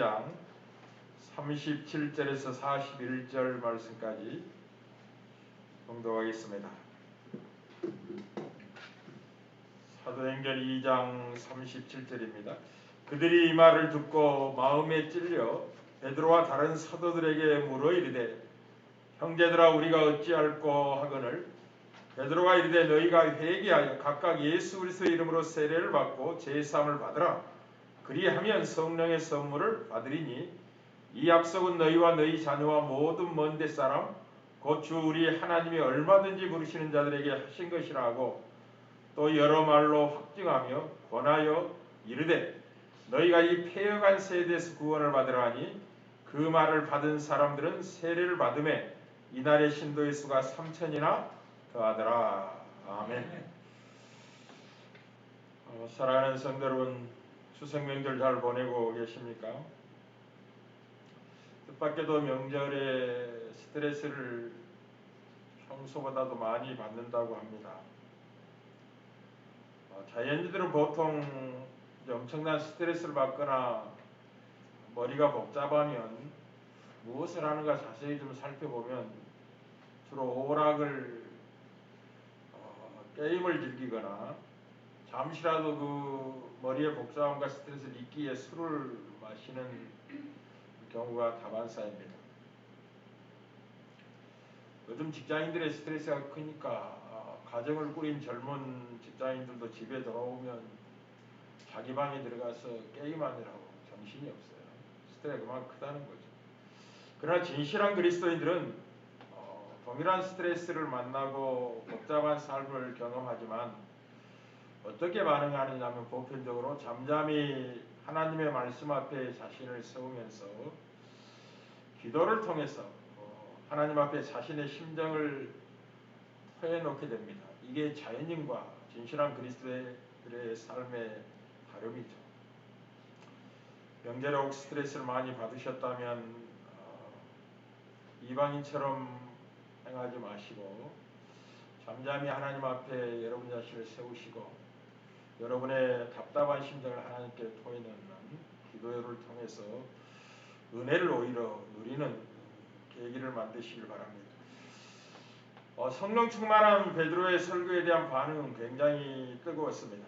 2장 37절에서 41절 말씀까지 봉독하겠습니다. 사도행전 2장 37절입니다. 그들이 이 말을 듣고 마음에 찔려 베드로와 다른 사도들에게 물어 이르되 형제들아 우리가 어찌할꼬 하거늘 베드로가 이르되 너희가 회개하여 각각 예수 그리스도의 이름으로 세례를 받고 제사함을 받으라. 그리하면 성령의 선물을 받으리니 이 약속은 너희와 너희 자녀와 모든 먼 데 사람 곧 주 우리 하나님이 얼마든지 부르시는 자들에게 하신 것이라 하고 또 여러 말로 확증하며 권하여 이르되 너희가 이 폐역한 세대에서 구원을 받으라 하니 그 말을 받은 사람들은 세례를 받음에 이날의 신도의 수가 3,000이나 더하더라. 아멘. 사랑하는 성도 여러분, 추석 명절 잘 보내고 계십니까? 뜻밖에도 명절에 스트레스를 평소보다도 많이 받는다고 합니다. 자연인들은 보통 엄청난 스트레스를 받거나 머리가 복잡하면 무엇을 하는가 자세히 좀 살펴보면 주로 오락을 게임을 즐기거나 잠시라도 그 머리의 복잡함과 스트레스를 잊기 위해 술을 마시는 경우가 다반사입니다. 요즘 직장인들의 스트레스가 크니까 가정을 꾸린 젊은 직장인들도 집에 돌아오면 자기 방에 들어가서 게임하느라고 정신이 없어요. 스트레스가 그만큼 크다는 거죠. 그러나 진실한 그리스도인들은 동일한 스트레스를 만나고 복잡한 삶을 경험하지만 어떻게 반응하느냐면 보편적으로 잠잠히 하나님의 말씀 앞에 자신을 세우면서 기도를 통해서 하나님 앞에 자신의 심정을 터해놓게 됩니다. 이게 자연인과 진실한 그리스도인들의 삶의 다름이죠. 명절에 혹 스트레스를 많이 받으셨다면 이방인처럼 행하지 마시고 잠잠히 하나님 앞에 여러분 자신을 세우시고 여러분의 답답한 심정을 하나님께 토해놓는 기도를 통해서 은혜를 오히려 누리는 계기를 만드시길 바랍니다. 성령 충만한 베드로의 설교에 대한 반응은 굉장히 뜨거웠습니다.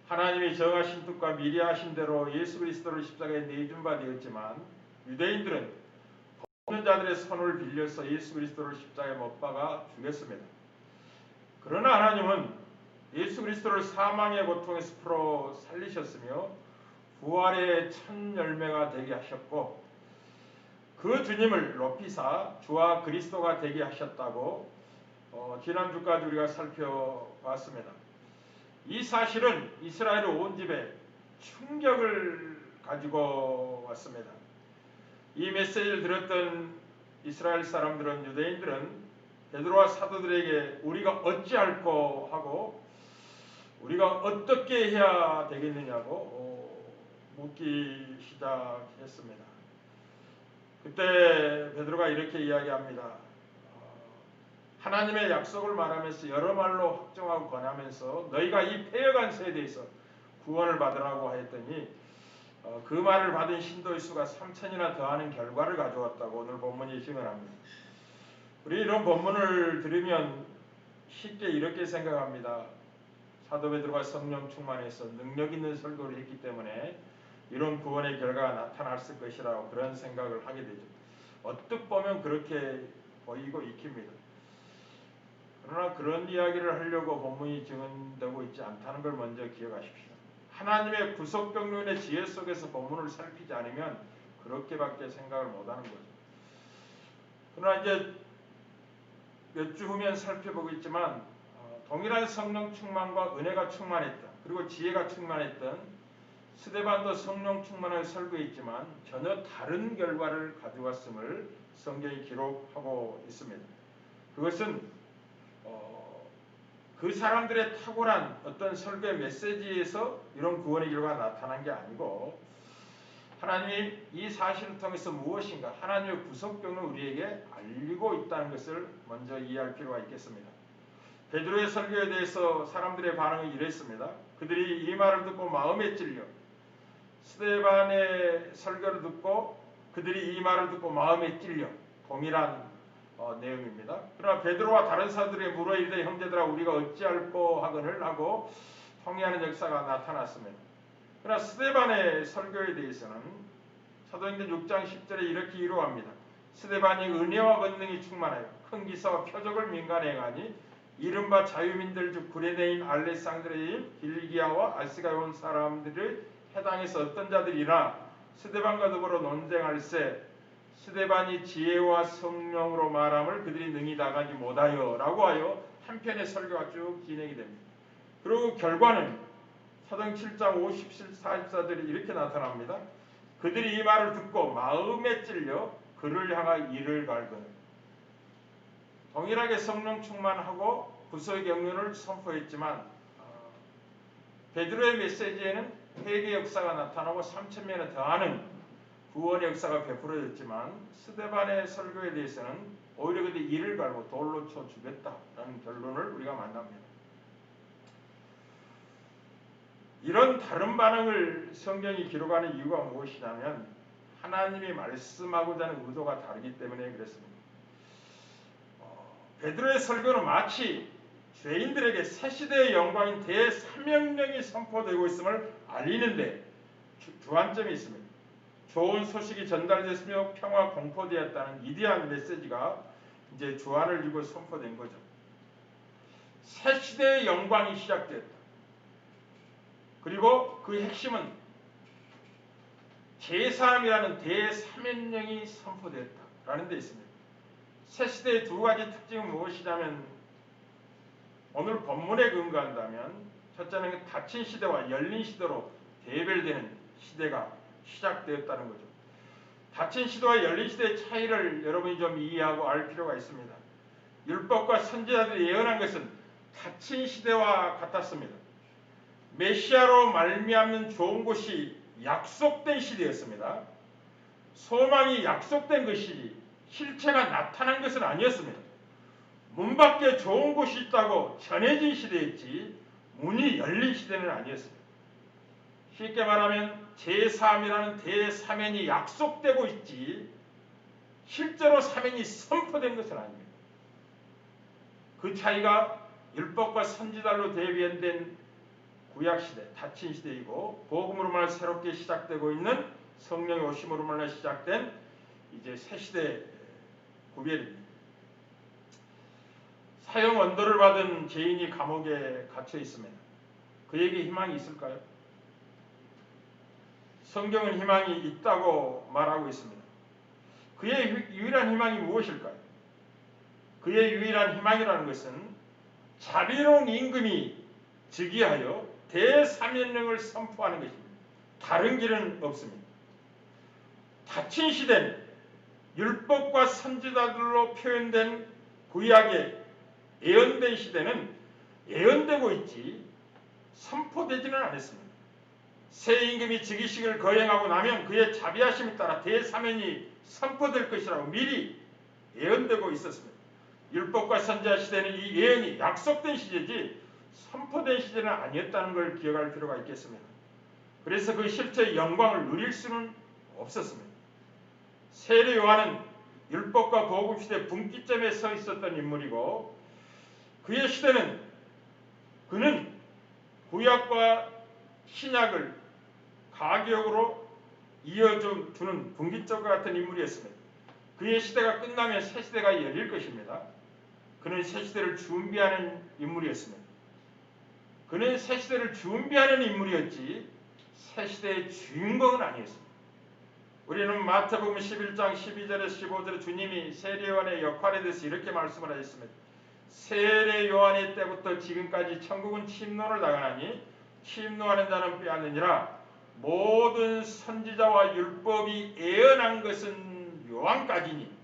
하나님이 정하신 뜻과 미리 하신 대로 예수 그리스도를 십자가에 내준 바 되었지만 유대인들은 없는 자들의 손을 빌려서 예수 그리스도를 십자가에 못 박아 죽였습니다. 그러나 하나님은 예수 그리스도를 사망의 고통에서 풀어 살리셨으며 부활의 첫 열매가 되게 하셨고 그 주님을 높이사 주와 그리스도가 되게 하셨다고 지난주까지 우리가 살펴봤습니다. 이 사실은 이스라엘 온 집에 충격을 가지고 왔습니다. 이 메시지를 들었던 이스라엘 사람들은 유대인들은 베드로와 사도들에게 우리가 어찌할꼬 하고 우리가 어떻게 해야 되겠느냐고 묻기 시작했습니다. 그때 베드로가 이렇게 이야기합니다. 하나님의 약속을 말하면서 여러 말로 확정하고 권하면서 너희가 이 폐역한 세대에서 구원을 받으라고 했더니 그 말을 받은 신도의 수가 3,000이나 더하는 결과를 가져왔다고 오늘 본문이 증언합니다. 우리 이런 본문을 들으면 쉽게 이렇게 생각합니다. 사도 베드로가 성령 충만해서 능력 있는 설교를 했기 때문에 이런 구원의 결과가 나타났을 것이라고 그런 생각을 하게 되죠. 어떻게 보면 그렇게 보이고 익힙니다. 그러나 그런 이야기를 하려고 본문이 증언되고 있지 않다는 걸 먼저 기억하십시오. 하나님의 구속병론의 지혜 속에서 본문을 살피지 않으면 그렇게밖에 생각을 못하는 거죠. 그러나 이제 몇 주 후면 살펴보겠지만 동일한 성령 충만과 은혜가 충만했던 그리고 지혜가 충만했던 스데반도 성령 충만하게 설교했지만 전혀 다른 결과를 가져왔음을 성경이 기록하고 있습니다. 그것은 그 사람들의 탁월한 어떤 설교의 메시지에서 이런 구원의 결과가 나타난 게 아니고 하나님이 이 사실을 통해서 무엇인가 하나님의 구속병을 우리에게 알리고 있다는 것을 먼저 이해할 필요가 있겠습니다. 베드로의 설교에 대해서 사람들의 반응이 이랬습니다. 그들이 이 말을 듣고 마음에 찔려 스데반의 설교를 듣고 그들이 이 말을 듣고 마음에 찔려 동일한 내용입니다. 그러나 베드로와 다른 사도들이 물어 이르되 형제들아 우리가 어찌할꼬 하거늘 하고 통회하는 역사가 나타났습니다. 그러나 스데반의 설교에 대해서는 사도행전 6장 10절에 이렇게 이루어합니다. 스데반이 은혜와 권능이 충만하여 큰 기사와 표적을 민간행하니 이른바 자유민들 중 구레네인 알렉산드레인 길기야와 아시가에 온 사람들의 해당에서 어떤 자들이나 스데반과 더불어 논쟁할세 스데반이 지혜와 성령으로 말함을 그들이 능히 나가지 못하여 라고 하여 한편의 설교가 쭉 진행이 됩니다. 그리고 결과는 사도행 7장 54절이 이렇게 나타납니다. 그들이 이 말을 듣고 마음에 찔려 그를 향하여 이를 갈거늘 동일하게 성령 충만하고 구속의 경륜을 선포했지만 베드로의 메시지에는 회개 역사가 나타나고 3,000명에 더하는 구원의 역사가 베풀어졌지만 스데반의 설교에 대해서는 오히려 그들이 이를 갈고 돌로 쳐 죽였다라는 결론을 우리가 만납니다. 이런 다른 반응을 성경이 기록하는 이유가 무엇이냐면 하나님이 말씀하고자 하는 의도가 다르기 때문에 그렇습니다. 베드로의 설교는 마치 죄인들에게 새 시대의 영광인 대사명령이 선포되고 있음을 알리는데 주안점이 있습니다. 좋은 소식이 전달됐으며 평화 공포되었다는 위대한 메시지가 이제 주안을 주고 선포된 거죠. 새 시대의 영광이 시작됐다. 그리고 그 핵심은 제3이라는 대사명령이 선포됐다라는 데 있습니다. 새 시대의 두 가지 특징은 무엇이냐면 오늘 본문에 근거한다면 첫째는 닫힌 시대와 열린 시대로 대별되는 시대가 시작되었다는 거죠. 닫힌 시대와 열린 시대의 차이를 여러분이 좀 이해하고 알 필요가 있습니다. 율법과 선지자들이 예언한 것은 닫힌 시대와 같았습니다. 메시아로 말미암는 좋은 곳이 약속된 시대였습니다. 소망이 약속된 것이지 실체가 나타난 것은 아니었습니다. 문 밖에 좋은 곳이 있다고 전해진 시대였지 문이 열린 시대는 아니었습니다. 쉽게 말하면 제3이라는 대사면이 약속되고 있지 실제로 사면이 선포된 것은 아닙니다. 그 차이가 율법과 선지자로 대변된 구약시대, 닫힌 시대이고 복음으로 말해 새롭게 시작되고 있는 성령의 오심으로 말해 시작된 이제 새 시대의 구별입니다. 사형 언도를 받은 죄인이 감옥에 갇혀 있습니다. 그에게 희망이 있을까요? 성경은 희망이 있다고 말하고 있습니다. 그의 유일한 희망이 무엇일까요? 그의 유일한 희망이라는 것은 자비로운 임금이 즉위하여 대사면령을 선포하는 것입니다. 다른 길은 없습니다. 닫힌 시대는 율법과 선지자들로 표현된 구약의 예언된 시대는 예언되고 있지 선포되지는 않았습니다. 새 임금이 즉위식을 거행하고 나면 그의 자비하심에 따라 대사면이 선포될 것이라고 미리 예언되고 있었습니다. 율법과 선지자 시대는 이 예언이 약속된 시대지 선포된 시대는 아니었다는 걸 기억할 필요가 있겠습니다. 그래서 그 실체의 영광을 누릴 수는 없었습니다. 세례 요한은 율법과 복음 시대 분기점에 서 있었던 인물이고 그의 시대는 그는 구약과 신약을 가격으로 이어주는 분기점과 같은 인물이었습니다. 그의 시대가 끝나면 새 시대가 열릴 것입니다. 그는 새 시대를 준비하는 인물이었습니다. 그는 새 시대를 준비하는 인물이었지 새 시대의 주인공은 아니었습니다. 우리는 마태복음 11장 12절에서 15절에 주님이 세례요한의 역할에 대해서 이렇게 말씀을 하셨습니다. 세례요한의 때부터 지금까지 천국은 침노를 당하나니 침노하는 자는 빼앗느니라. 모든 선지자와 율법이 예언한 것은 요한까지니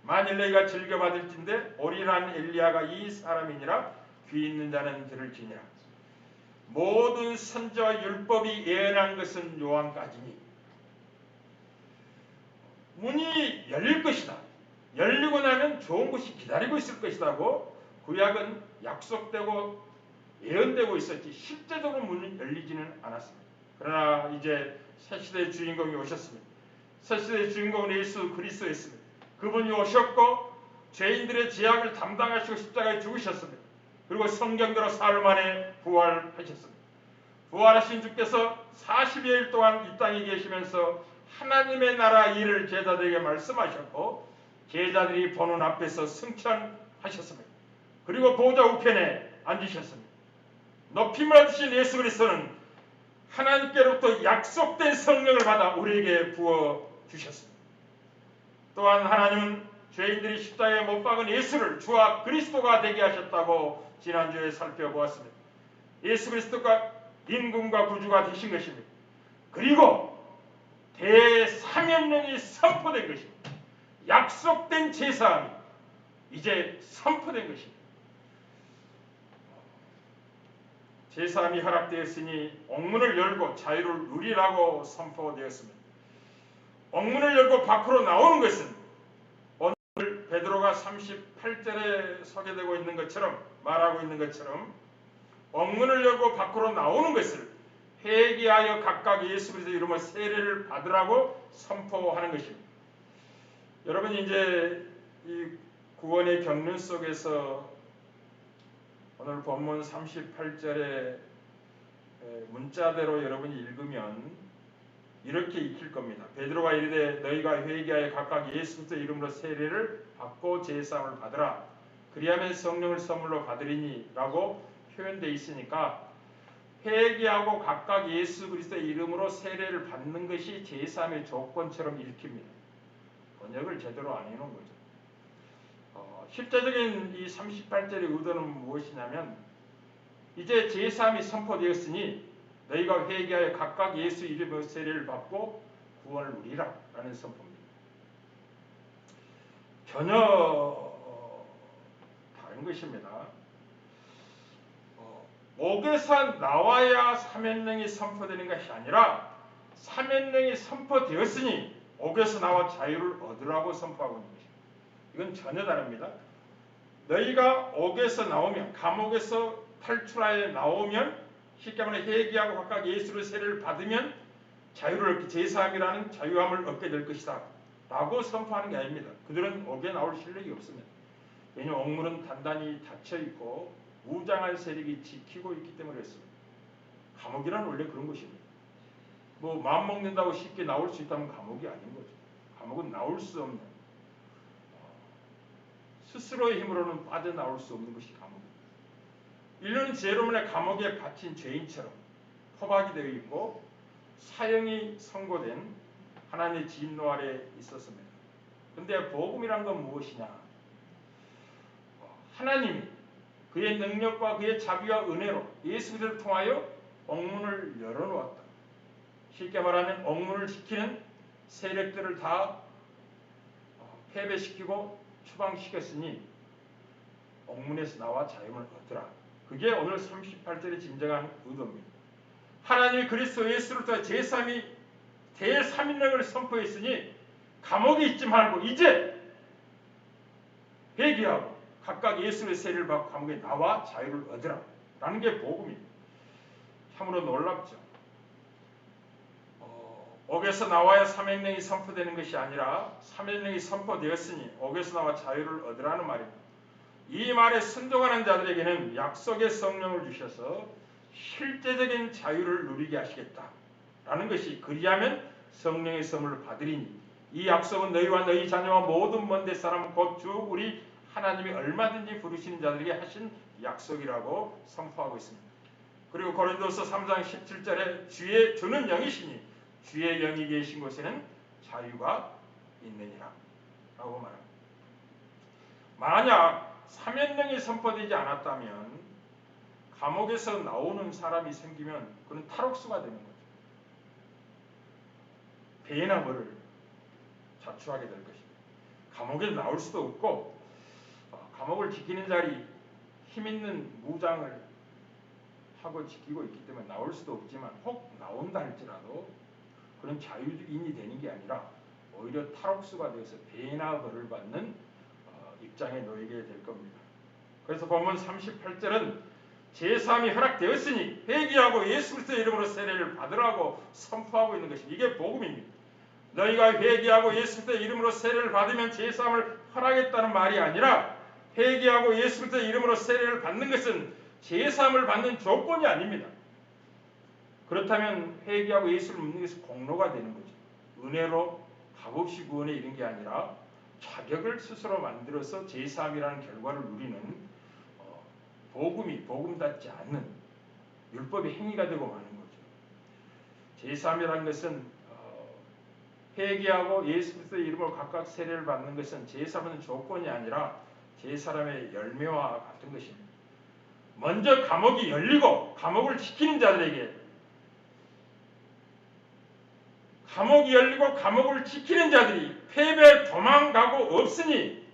만일 너희가 즐겨받을진대 오리란 엘리야가 이 사람이니라. 귀 있는 자는 들을지니라. 모든 선지자와 율법이 예언한 것은 요한까지니 문이 열릴 것이다. 열리고 나면 좋은 것이 기다리고 있을 것이라고 구약은 약속되고 예언되고 있었지 실제적으로 문이 열리지는 않았습니다. 그러나 이제 새 시대의 주인공이 오셨습니다. 새 시대의 주인공은 예수 그리스도였습니다. 그분이 오셨고 죄인들의 죄악을 담당하시고 십자가에 죽으셨습니다. 그리고 성경대로 사흘 만에 부활하셨습니다. 부활하신 주께서 40여일 동안 이 땅에 계시면서 하나님의 나라 일을 제자들에게 말씀하셨고 제자들이 보는 앞에서 승천하셨습니다. 그리고 보좌 우편에 앉으셨습니다. 높임을 받으신 예수 그리스도는 하나님께로부터 약속된 성령을 받아 우리에게 부어주셨습니다. 또한 하나님은 죄인들이 십자가에 못 박은 예수를 주와 그리스도가 되게 하셨다고 지난주에 살펴보았습니다. 예수 그리스도가 임금과 구주가 되신 것입니다. 그리고 대사면령이 선포된 것입니다. 약속된 제사함이 이제 선포된 것입니다. 제사함이 허락되었으니 옥문을 열고 자유를 누리라고 선포되었습니다. 옥문을 열고 밖으로 나오는 것은 오늘 베드로가 38절에 소개되고 있는 것처럼 말하고 있는 것처럼 옥문을 열고 밖으로 나오는 것을 회개하여 각각 예수 그리스도 이름으로 세례를 받으라고 선포하는 것입니다. 여러분 이제 이 구원의 경륜 속에서 오늘 본문 38절의 문자대로 여러분이 읽으면 이렇게 익힐 겁니다. 베드로가 이르되 너희가 회개하여 각각 예수 그리스도 이름으로 세례를 받고 제사함을 받으라. 그리하면 성령을 선물로 받으리니 라고 표현되어 있으니까 회개하고 각각 예수 그리스도의 이름으로 세례를 받는 것이 제사함의 조건처럼 읽힙니다. 번역을 제대로 안 해놓은 거죠. 실제적인 이 38절의 의도는 무엇이냐면 이제 제사함이 선포되었으니 너희가 회개하여 각각 예수 이름으로 세례를 받고 구원을 누리라 라는 선포입니다. 전혀 다른 것입니다. 옥에서 나와야 사면령이 선포되는 것이 아니라 사면령이 선포되었으니 옥에서 나와 자유를 얻으라고 선포하고 있는 것입니다. 이건 전혀 다릅니다. 너희가 옥에서 나오면 감옥에서 탈출하여 나오면 쉽게 말해 회개하고 각각 예수의 세례를 받으면 자유를 얻게 제사함이라는 자유함을 얻게 될 것이다 라고 선포하는 게 아닙니다. 그들은 옥에 나올 실력이 없습니다. 왜냐하면 옥문은 단단히 닫혀있고 무장한 세력이 지키고 있기 때문에 그렇습니다. 감옥이란 원래 그런 것입니다. 뭐 마음 먹는다고 쉽게 나올 수 있다면 감옥이 아닌 거죠. 감옥은 나올 수 없는 스스로의 힘으로는 빠져나올 수 없는 것이 감옥입니다. 인류는 죄로만에 감옥에 갇힌 죄인처럼 포박이 되어 있고 사형이 선고된 하나님의 진노 아래 있었습니다. 그런데 복음이란 건 무엇이냐? 하나님이 그의 능력과 그의 자비와 은혜로 예수 그리스도를 통하여 옥문을 열어놓았다. 쉽게 말하면 옥문을 지키는 세력들을 다 패배시키고 추방시켰으니 옥문에서 나와 자유를 얻으라. 그게 오늘 38절의 진정한 의도입니다. 하나님이 그리스도 예수를 통해 제3위 대삼인력을 선포했으니 감옥에 있지 말고 이제 회개하고 각각 예수의 세례를 받고 감옥에 나와 자유를 얻으라 라는 게 복음입니다. 참으로 놀랍죠. 옥에서 나와야 사명령이 선포되는 것이 아니라 사명령이 선포되었으니 옥에서 나와 자유를 얻으라는 말입니다. 이 말에 순종하는 자들에게는 약속의 성령을 주셔서 실제적인 자유를 누리게 하시겠다라는 것이 그리하면 성령의 선물을 받으리니 이 약속은 너희와 너희 자녀와 모든 먼 데 사람 곧 주 우리 하나님이 얼마든지 부르시는 자들에게 하신 약속이라고 선포하고 있습니다. 그리고 고린도서 3장 17절에 주는 영이시니 주의 영이 계신 곳에는 자유가 있느니라 라고 말합니다. 만약 사면령이 선포되지 않았다면 감옥에서 나오는 사람이 생기면 그는 탈옥수가 되는 거죠. 배나 뭐를 자초하게 될 것입니다. 감옥에 나올 수도 없고 감옥을 지키는 자리 힘있는 무장을 하고 지키고 있기 때문에 나올 수도 없지만 혹 나온다 할지라도 그런 자유인이 되는 게 아니라 오히려 탈옥수가 되어서 배나 벌을 받는 입장에 놓이게 될 겁니다. 그래서 본문 38절은 제3이 허락되었으니 회개하고 예수 그리스도의 이름으로 세례를 받으라고 선포하고 있는 것입니다. 이게 복음입니다. 너희가 회개하고 예수 그리스도의 이름으로 세례를 받으면 제3을 허락했다는 말이 아니라 회개하고 예수 그리스도의 이름으로 세례를 받는 것은 제3을 받는 조건이 아닙니다. 그렇다면 회개하고 예수를 믿는 것은 공로가 되는 거죠. 은혜로 값없이 구원에 이른 게 아니라 자격을 스스로 만들어서 제3이라는 결과를 누리는 복음이 복음답지 않는 율법의 행위가 되고 마는 거죠. 제3이라는 것은 회개하고 예수 그리스도의 이름으로 각각 세례를 받는 것은 제3은 조건이 아니라 제3의 열매와 같은 것입니다. 먼저 감옥이 열리고 감옥을 지키는 자들에게 감옥이 열리고 감옥을 지키는 자들이 패배에 도망가고 없으니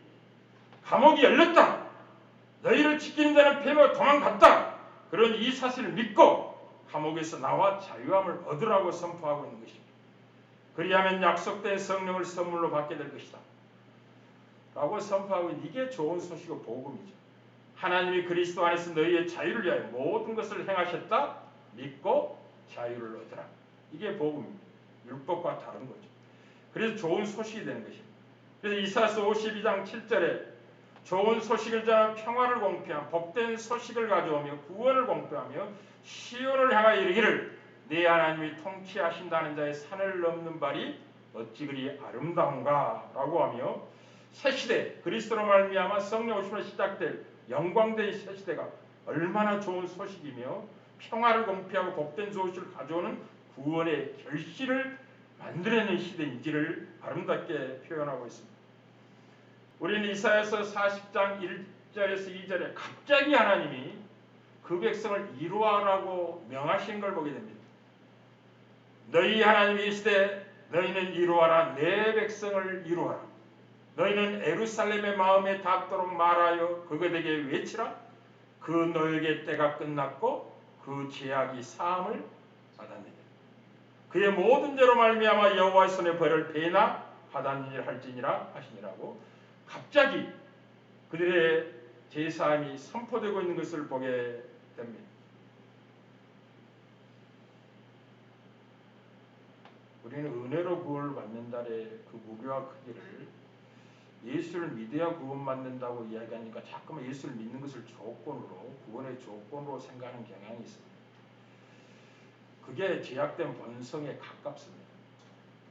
감옥이 열렸다. 너희를 지키는 자는 패배에 도망갔다. 그런 이 사실을 믿고 감옥에서 나와 자유함을 얻으라고 선포하고 있는 것입니다. 그리하면 약속된 성령을 선물로 받게 될 것이다. 라고 선포하고 있는 이게 좋은 소식의 복음이죠. 하나님이 그리스도 안에서 너희의 자유를 위하여 모든 것을 행하셨다. 믿고 자유를 얻으라. 이게 복음입니다. 율법과 다른 거죠. 그래서 좋은 소식이 되는 것입니다. 그래서 이사야서 52장 7절에 좋은 소식을 전하 평화를 공표한 복된 소식을 가져오며 구원을 공표하며 시온을 향하여 이르기를 네 하나님이 통치하신다는 자의 산을 넘는 발이 어찌 그리 아름다운가 라고 하며 새시대 그리스도로 말미암아 성령 오심으로 시작될 영광된 새시대가 얼마나 좋은 소식이며 평화를 공표하고 복된 소식을 가져오는 구원의 결실을 만들어내는 시대인지를 아름답게 표현하고 있습니다. 우리는 이사야서 40장 1절에서 2절에 갑자기 하나님이 그 백성을 이루어라고 명하신 걸 보게 됩니다. 너희 하나님이 이르시되 너희는 이루어라 내 백성을 이루어라. 너희는 예루살렘의 마음에 닿도록 말하여 그것에게 외치라. 그 너에게 때가 끝났고 그 죄악이 사함을 받았느니라. 그의 모든 죄로 말미암아 여호와의 손에 벌을 배나 받았느니라 할지니라 하시니라고 갑자기 그들의 제사함이 선포되고 있는 것을 보게 됩니다. 우리는 은혜로 구원을 받는다의 그 무게와 크기를 예수를 믿어야 구원받는다고 이야기하니까 자꾸만 예수를 믿는 것을 조건으로 구원의 조건으로 생각하는 경향이 있습니다. 그게 죄악된 본성에 가깝습니다.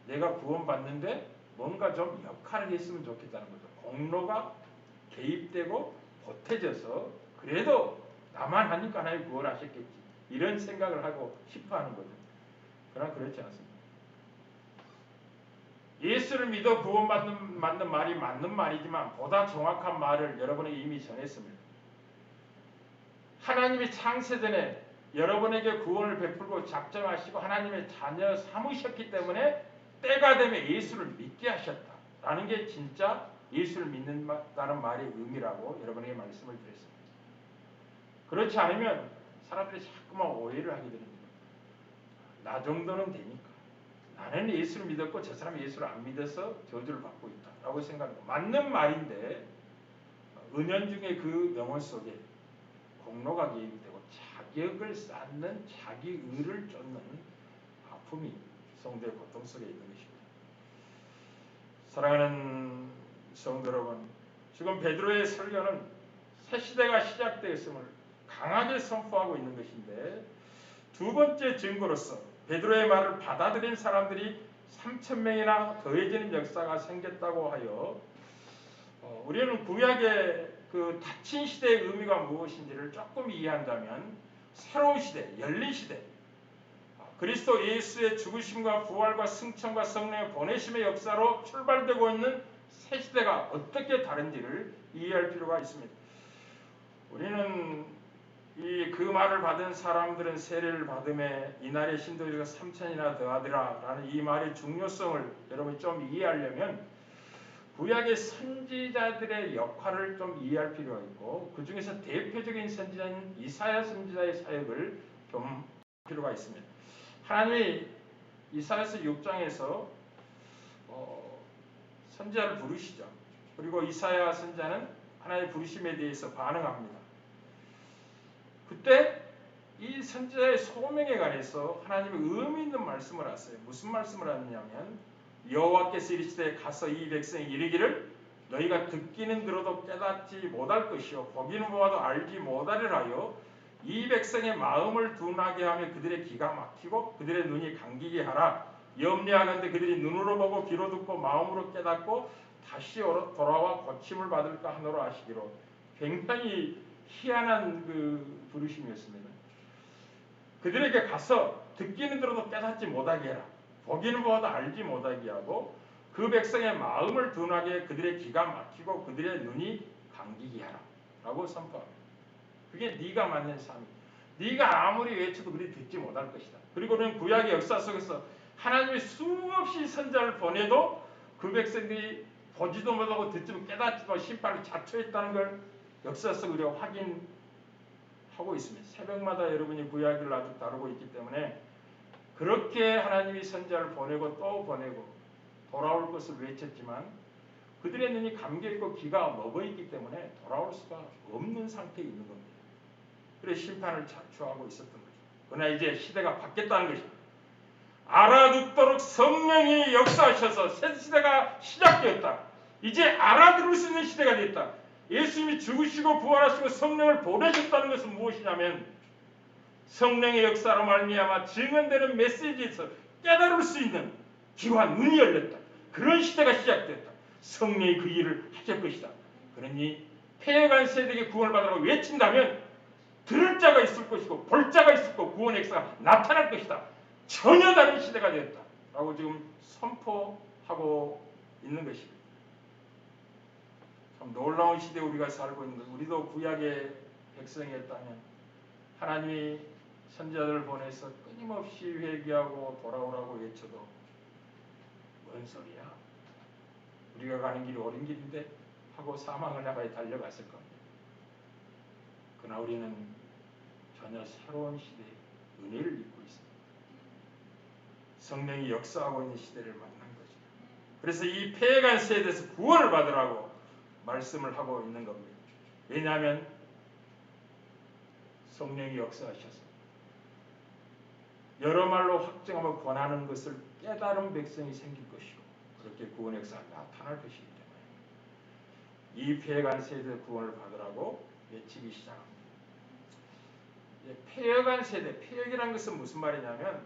내가 구원받는데 뭔가 좀 역할을 했으면 좋겠다는 거죠. 공로가 개입되고 보태져서 그래도 나만 하니까 하나님 구원하셨겠지 이런 생각을 하고 싶어하는 거죠. 그러나 그렇지 않습니다. 예수를 믿어 구원받는 말이 맞는 말이지만 보다 정확한 말을 여러분에게 이미 전했습니다. 하나님이 창세전에 여러분에게 구원을 베풀고 작정하시고 하나님의 자녀 삼으셨기 때문에 때가 되면 예수를 믿게 하셨다라는 게 진짜 예수를 믿는다는 말의 의미라고 여러분에게 말씀을 드렸습니다. 그렇지 않으면 사람들이 자꾸만 오해를 하게 됩니다. 나 정도는 되니까. 나는 예수를 믿었고 저 사람이 예수를 안 믿어서 저주를 받고 있다라고 생각합니다. 맞는 말인데 은연중에 그 영혼 속에 공로가 개입이 되고 자격을 쌓는 자기 의를 쫓는 아픔이 성도의 고통 속에 있는 것입니다. 사랑하는 성도 여러분, 지금 베드로의 설교는 새 시대가 시작되었음을 강하게 선포하고 있는 것인데 두 번째 증거로서 베드로의 말을 받아들인 사람들이 3,000명이나 더해지는 역사가 생겼다고 하여 우리는 구약의 그 닫힌 시대의 의미가 무엇인지를 조금 이해한다면 새로운 시대, 열린 시대, 그리스도 예수의 죽으심과 부활과 승천과 성령의 보내심의 역사로 출발되고 있는 새 시대가 어떻게 다른지를 이해할 필요가 있습니다. 우리는 그 말을 받은 사람들은 세례를 받음에 이날의 신도들과 3,000이나 더하더라라는 이 말의 중요성을 여러분이 좀 이해하려면 구약의 선지자들의 역할을 좀 이해할 필요가 있고 그 중에서 대표적인 선지자인 이사야 선지자의 사역을 좀 필요가 있습니다. 하나님이 이사야서 6장에서 선지자를 부르시죠. 그리고 이사야 선지자는 하나님의 부르심에 대해서 반응합니다. 그때 이 선지자의 소명에 관해서 하나님이 의미 있는 말씀을 하세요. 무슨 말씀을 하느냐면 여호와께서 이르시되 가서 이 백성에 이르기를 너희가 듣기는 들어도 깨닫지 못할 것이요 보기는 보아도 알지 못하리라 하여 이 백성의 마음을 둔하게 하며 그들의 귀가 막히고 그들의 눈이 감기게 하라. 염려하건대 그들이 눈으로 보고 귀로 듣고 마음으로 깨닫고 다시 돌아와 고침을 받을까 하노라 하시기로. 굉장히 희한한 그 부르심이었습니다. 그들에게 가서 듣기는 들어도 깨닫지 못하게 해라. 보기는 보아도 알지 못하게 하고 그 백성의 마음을 둔하게 그들의 귀가 막히고 그들의 눈이 감기게 하라 라고 선포합니다. 그게 네가 맞는 삶이야. 네가 아무리 외쳐도 그들이 듣지 못할 것이다. 그리고는 구약의 역사 속에서 하나님이 수없이 선자를 보내도 그 백성들이 보지도 못하고 듣지도 깨닫지도 심판을 자초했다는 걸 역사 속으로 확인하고 있습니다. 새벽마다 여러분이 구약을 아주 다루고 있기 때문에 그렇게 하나님이 선자를 보내고 또 보내고 돌아올 것을 외쳤지만 그들의 눈이 감겨있고 귀가 먹어있기 때문에 돌아올 수가 없는 상태에 있는 겁니다. 그래서 심판을 자초하고 있었던 거죠. 그러나 이제 시대가 바뀌었다는 것입니다. 알아듣도록 성령이 역사하셔서 새 시대가 시작되었다. 이제 알아들을 수 있는 시대가 됐다. 예수님이 죽으시고 부활하시고 성령을 보내셨다는 것은 무엇이냐면 성령의 역사로 말미암아 증언되는 메시지에서 깨달을 수 있는 귀와 눈이 열렸다. 그런 시대가 시작됐다. 성령이 그 일을 하실 것이다. 그러니 폐해간 세대에게 구원을 받으라고 외친다면 들을 자가 있을 것이고 볼 자가 있을 것이고 구원의 역사가 나타날 것이다. 전혀 다른 시대가 되었다. 라고 지금 선포하고 있는 것입니다. 참 놀라운 시대에 우리가 살고 있는 것. 우리도 구약의 백성이었다면 하나님이 선지자들을 보내서 끊임없이 회개하고 돌아오라고 외쳐도 뭔 소리야? 우리가 가는 길이 옳은 길인데 하고 사망을 향하여 달려갔을 겁니다. 그러나 우리는 전혀 새로운 시대의 은혜를 입고 있습니다. 성령이 역사하고 있는 시대를 만난 거죠. 그래서 이 폐해간 세대에서 구원을 받으라고 말씀을 하고 있는 겁니다. 왜냐하면 성령이 역사하셔서 여러 말로 확증하고 권하는 것을 깨달은 백성이 생길 것이고 그렇게 구원의 역사가 나타날 것이기 때문에 이 폐해간 세대 구원을 받으라고 외치기 시작합니다. 폐역한 세대, 폐역이라는 것은 무슨 말이냐면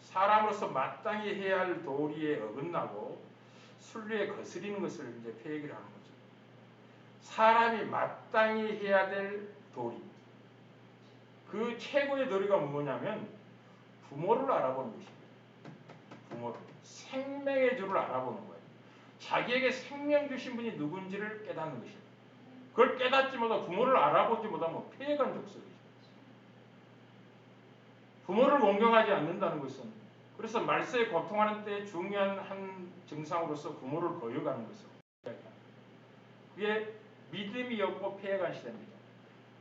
사람으로서 마땅히 해야 할 도리에 어긋나고 순리에 거스리는 것을 이제 폐역이라는 거죠. 사람이 마땅히 해야 될 도리, 그 최고의 도리가 뭐냐면 부모를 알아보는 것입니다. 부모를, 생명의 주를 알아보는 거예요. 자기에게 생명 주신 분이 누군지를 깨닫는 것입니다. 그걸 깨닫지 못하고 부모를 알아보지 못하면 폐역한 족속이죠. 부모를 공경하지 않는다는 것은, 그래서 말세에 고통하는 때 중요한 한 증상으로서 부모를 거역하는 것을, 그게 믿음이 없고 폐해간 시대입니다.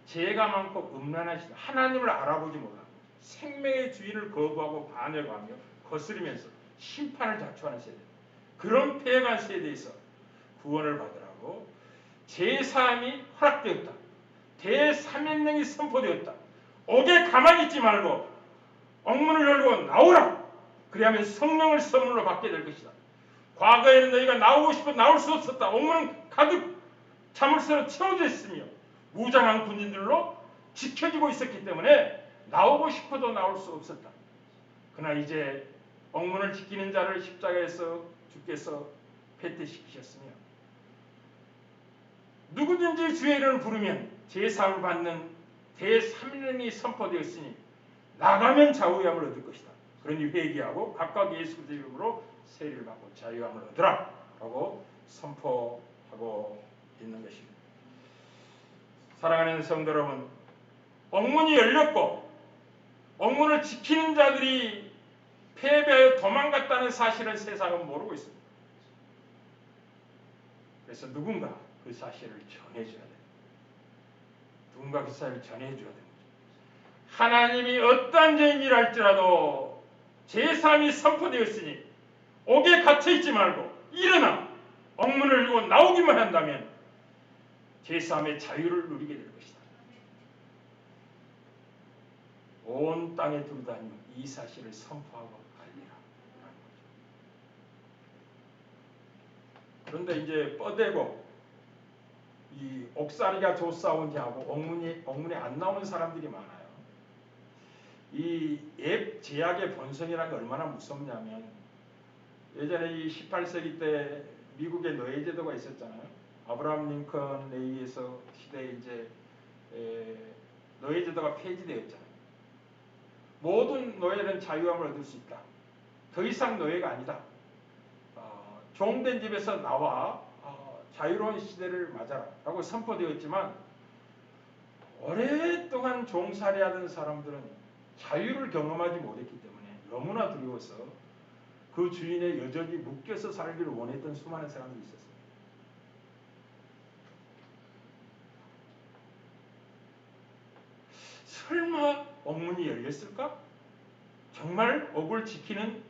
죄가 많고 음란한 시대, 하나님을 알아보지 못하고 생명의 주인을 거부하고 반역하며 거스리면서 심판을 자초하는 세대, 그런 폐해간 세대에서 구원을 받으라고 제3이 허락되었다. 대삼위능이 선포되었다. 옥에 가만히 있지 말고 옥문을 열고 나오라. 그리하면 성령을 선물로 받게 될 것이다. 과거에는 너희가 나오고 싶어 나올 수 없었다. 옥문은 가득 자물쇠로 채워져 있으며 무장한 군인들로 지켜지고 있었기 때문에 나오고 싶어도 나올 수 없었다. 그러나 이제 옥문을 지키는 자를 십자가에서 주께서 패퇴시키셨으며 누구든지 주의 이름을 부르면 제사를 받는 대삼위능이 선포되었으니 나가면 자유함을 얻을 것이다. 그러니 회개하고 각각 예수 그리스도의 이름으로 세례를 받고 자유함을 얻으라 라고 선포하고 있는 것입니다. 사랑하는 성도 여러분, 옥문이 열렸고 옥문을 지키는 자들이 패배하여 도망갔다는 사실을 세상은 모르고 있습니다. 그래서 누군가 그 사실을 전해줘야 됩니다. 누군가 그 사실을 전해줘야 됩니다. 하나님이 어떠한 죄인이랄지라도 제3이 선포되었으니 옥에 갇혀있지 말고 일어나 옥문을 열고 나오기만 한다면 제3의 자유를 누리게 될 것이다. 온 땅에 두루다니며 이 사실을 선포하고 알리라. 그런데 이제 뻗대고 이 옥살이가 좋사오니 하고 옥문에 안 나오는 사람들이 많아요. 이 앱 제약의 본성이라는 게 얼마나 무섭냐면, 예전에 이 18세기 때 미국에 노예제도가 있었잖아요. 아브라함 링컨에 의해서 시대에 이제 노예제도가 폐지되었잖아요. 모든 노예는 자유함을 얻을 수 있다. 더 이상 노예가 아니다. 종된 집에서 나와 자유로운 시대를 맞아라 라고 선포되었지만, 오랫동안 종살이하던 사람들은 자유를 경험하지 못했기 때문에 너무나 두려워서 그 주인의 여전히 묶여서 살기를 원했던 수많은 사람들이 있었어요. 설마 옥문이 열렸을까? 정말 옥을 지키는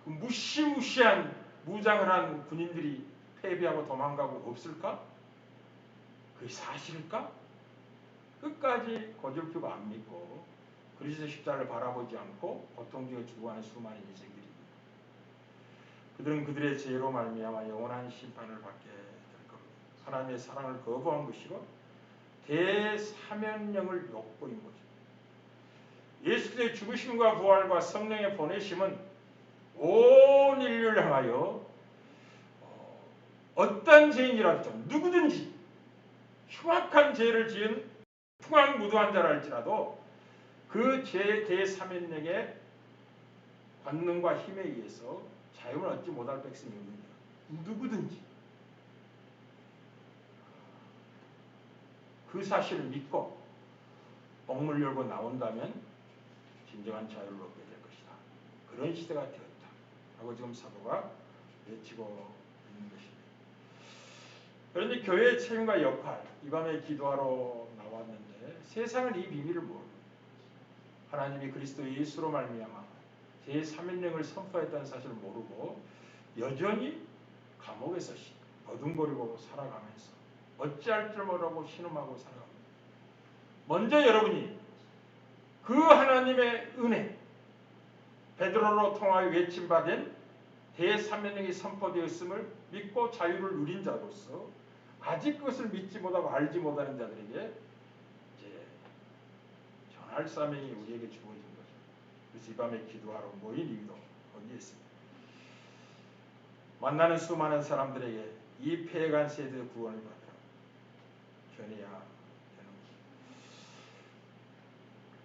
그 무시무시한 무장을 한 군인들이 패배하고 도망가고 없을까? 그게 사실일까? 끝까지 고질표가 안 믿고 그리스도 십자가를 바라보지 않고 고통 중에 죽어가는 수많은 인생들이, 그들은 그들의 죄로 말미암아 영원한 심판을 받게 될 겁니다. 하나님의 사랑을 거부한 것이고 대사면령을 욕보인 거죠. 예수의 죽으심과 부활과 성령의 보내심은 온 인류를 향하여 어떤 죄인이라도 누구든지 흉악한 죄를 지은 흉악무도한 자랄지라도 그 죄 대사면령의 권능과 힘에 의해서 자유를 얻지 못할 백성이 없습니다. 누구든지 그 사실을 믿고 옥문을 열고 나온다면 진정한 자유를 얻게 될 것이다. 그런 시대가 되었다 라고 지금 사도가 외치고 있는 것입니다. 그런데 교회의 책임과 역할, 이 밤에 기도하러 나왔는데 세상은 이 비밀을 모릅니다. 하나님이 그리스도 예수로 말미암아 제3인령을 선포했다는 사실을 모르고 여전히 감옥에서 버둥거리고 살아가면서 어찌할 줄 모르고 신음하고 살아갑니다. 먼저 여러분이 그 하나님의 은혜, 베드로로 통하여 외침받은 대3면령이 선포되었음을 믿고 자유를 누린 자로서 아직 그것을 믿지 못하고 알지 못하는 자들에게 이제 전할 사명이 우리에게 주어진 거죠. 그래서 이 밤에 기도하러 모인 이유도 거기에 있습니다. 만나는 수많은 사람들에게 이 패해간 세대의 구원을 받으라 전해야 되는 것입니다.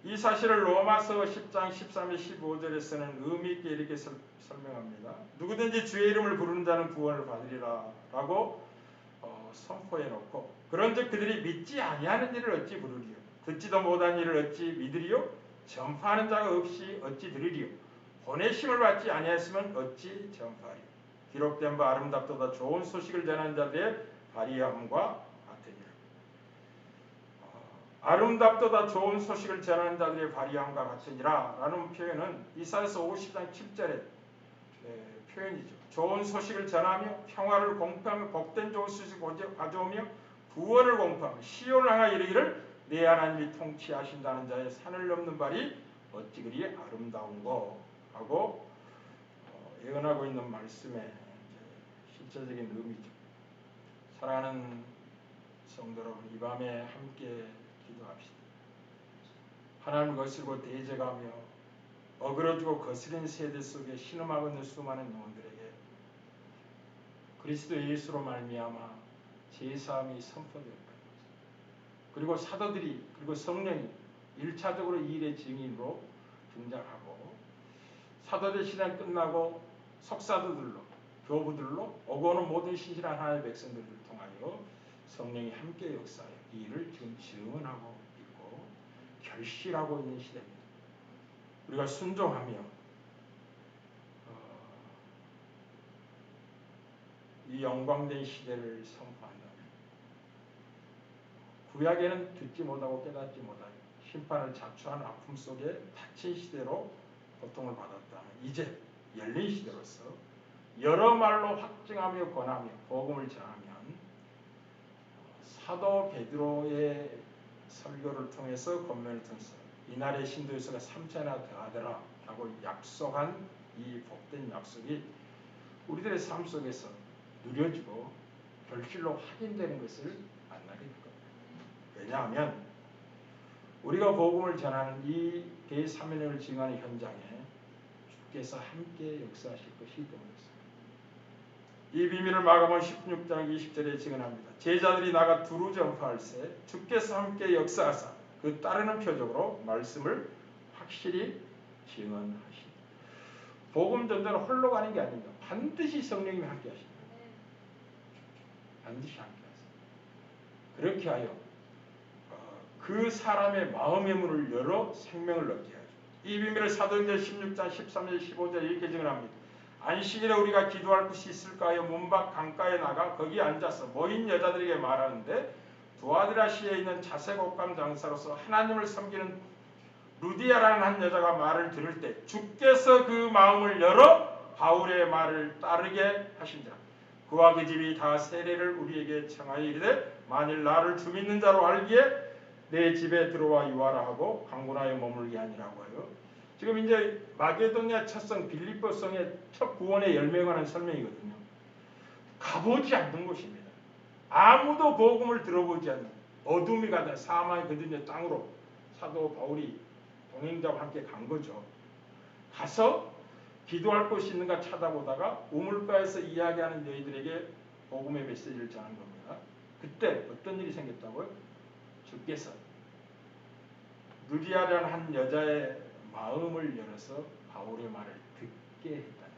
이 사실을 로마서 10장 13절 15절에서는 의미 있게 이렇게 설명합니다. 누구든지 주의 이름을 부르는 자는 구원을 받으리라 라고 선포해 놓고, 그런즉 그들이 믿지 아니하는 일을 어찌 부르리요? 듣지도 못한 일을 어찌 믿으리요? 전파하는 자가 없이 어찌 들으리요? 보내심을 받지 아니하였으면 어찌 전파하리요? 기록된 바 아름답도다 좋은 소식을 전하는 자들의 발의함과 같으니라. 아름답도다 좋은 소식을 전하는 자들의 발의함과 같으니라 라는 표현은 이사야서 50장 7절의 표현이죠. 좋은 소식을 전하며 평화를 공포하며 복된 좋은 소식을 가져오며 구원을 공포하며 시온을 향하여 이르기를 내 하나님이 통치하신다는 자의 산을 넘는 발이 어찌 그리 아름다운고 하고 예언하고 있는 말씀의 실제적인 의미죠. 사랑하는 성도 여러분, 이 밤에 함께 기도합시다. 하나님을 거스르고 대적하며 어그러지고 거스린 세대 속에 신음하고 있는 수많은 영혼들에게 그리스도 예수로 말미암아 제사함이 선포될 거예요. 그리고 사도들이 그리고 성령이 1차적으로 이 일의 증인으로 등장하고, 사도들 시대는 끝나고 석사도들로 교부들로 오고 오는 모든 신실한 하나님의 백성들을 통하여 성령이 함께 역사하여 이 일을 지금 증언하고 있고 결실하고 있는 시대입니다. 우리가 순종하며 이 영광된 시대를 선포한다면, 구약에는 듣지 못하고 깨닫지 못하여 심판을 자초한 아픔 속에 닫힌 시대로 고통을 받았다면, 이제 열린 시대로서 여러 말로 확증하며 권하며 복음을 전하면 사도 베드로의 설교를 통해서 권면을 통해서 이날의 신도의 수가 3천이나 더하더라 라고 약속한 이 복된 약속이 우리들의 삶 속에서 누려지고 결실로 확인되는 것을 만나게 될 겁니다. 왜냐하면 우리가 복음을 전하는 이 대사면을 증하는 현장에 주께서 함께 역사하실 것이 되었습니다. 이 비밀을 마가복음 16장 20절에 증언합니다. 제자들이 나가 두루 전파할세 주께서 함께 역사하사 그 따르는 표적으로 말씀을 확실히 증언하시니. 복음 전도는 홀로 가는 게 아닙니다. 반드시 성령님이 함께 하십니다. 반드시 함께 하십니다. 그렇게 하여 그 사람의 마음의 문을 열어 생명을 얻게 하죠. 이 비밀을 사도행전 16장 13절 15절 이렇게 증언합니다. 안식일에 우리가 기도할 곳이 있을까 하여 문밖 강가에 나가 거기 앉아서 모인 여자들에게 말하는데 두아드라시에 있는 자색옷감 장사로서 하나님을 섬기는 루디아라는 한 여자가 말을 들을 때 주께서 그 마음을 열어 바울의 말을 따르게 하신지라. 그와 그 집이 다 세례를 우리에게 청하여 이르되 만일 나를 주 믿는 자로 알기에 내 집에 들어와 유하라 하고 강군하여 머물게 하니라고 하여. 지금 이제 마게도냐 첫성 빌립보 성의 첫 구원의 열매에 관한 설명이거든요. 가보지 않는 곳입니다. 아무도 복음을 들어보지 않는 어둠이 가득 사망이 거듭된 땅으로 사도 바울이 동행자와 함께 간 거죠. 가서 기도할 곳이 있는가 찾아보다가 우물가에서 이야기하는 여인들에게 복음의 메시지를 전한 겁니다. 그때 어떤 일이 생겼다고요? 주께서 루디아라는 한 여자의 마음을 열어서 바울의 말을 듣게 했다는 것입니다.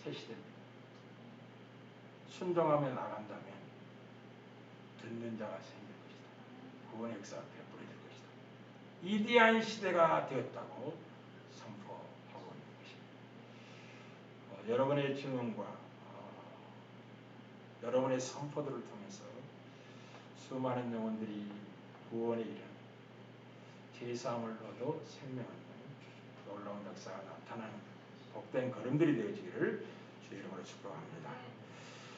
새 시대입니다. 순종하며 나간다면 듣는 자가 생길 것이다. 구원의 역사가 베풀어질 것이다. 위대한 시대가 되었다고 선포하고 있는 것입니다. 여러분의 증언과 여러분의 선포들을 통해서 수많은 영혼들이 구원에 이르는 제사함을 얻어 생명하는 놀라운 역사가 나타나는 복된 걸음들이 되어지기를 주의 이름으로 축복합니다.